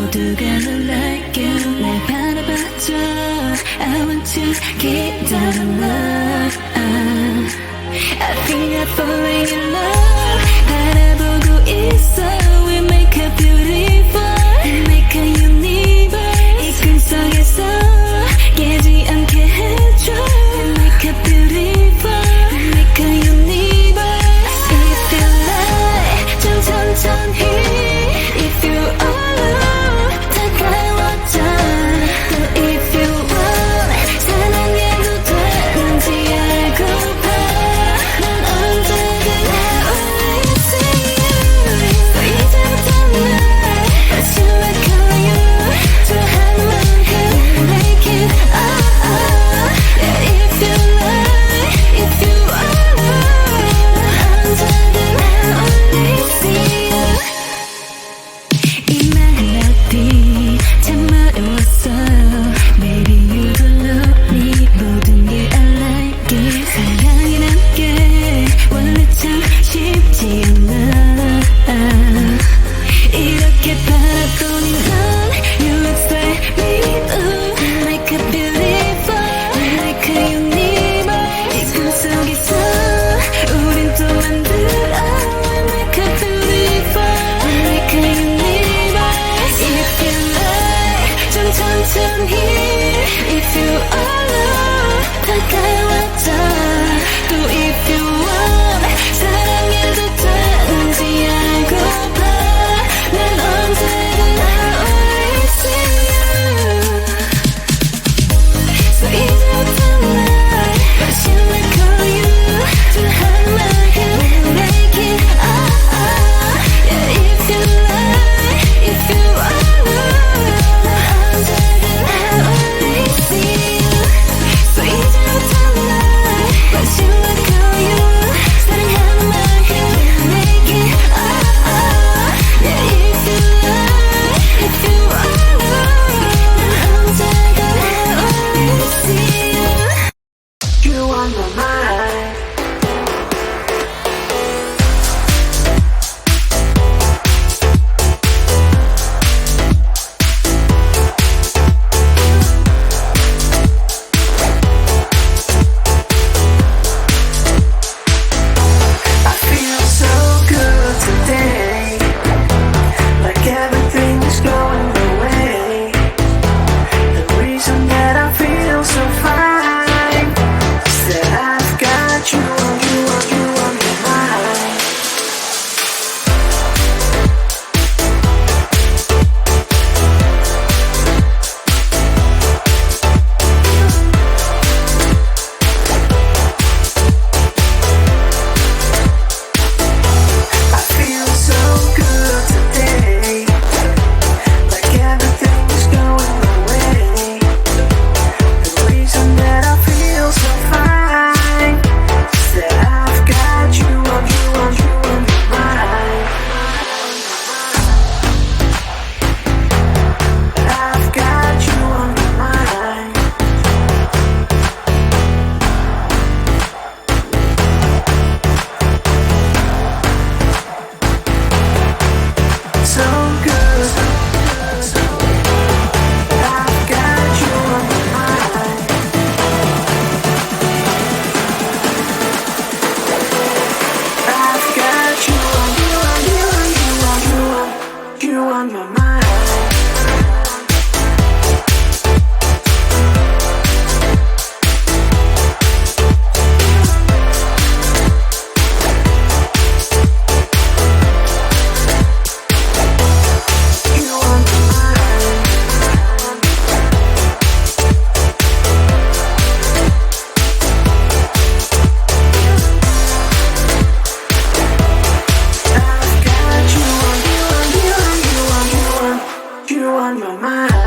모두가 널 like you 날 바라봐줘 I want to keep that love I think I'm falling in love 바라보고 있어 We make a beautiful We make a universe 이 꿈속에서 깨지 않게 해줘 We make a beautiful We make a universe If you like 좀 천천히 If you alone 다가와줘 또 if you want 사랑해도 되는지 알고봐 난 언제든 always see you 또 이제부터 날 다시 like you 좋아하는 만큼 make it Yeah if you like If you alone 난 언제든 always see you 이 멜로디 참 어려웠어 Baby you don't love me 모든 게 I like it 사랑이란 게 원래 참 쉽지 않아 이렇게 바라보니 넌 You expect me to Make a beautiful Make a universe 이 꿈속에서 우린 또 만들어 Make a beautiful Make a universe If you like 좀 천천히 If you alone 다가와줘 또 if you want 사랑해도 되는지 알고봐 난 언제든 always see you So 이제부터 날 다시 like you 좋아하는 만큼 make it Yeah if you like If you alone 난 언제든 always see you So 이제부터 날 다시 like you 사랑하는 만큼 make it Yeah if you like If you alone 난 언제든 always see you You on my mind. I feel so good today, like everything is going my way. The reason that I feel so fine is that I've got you on my mind. I feel so good today, like everything is going my way. The reason that I feel so fine is that I've got you on my mind. I've got you on my mind. So good. I've got you on my mind. I've got you on my mind. You on my mind. I've got you on my mind.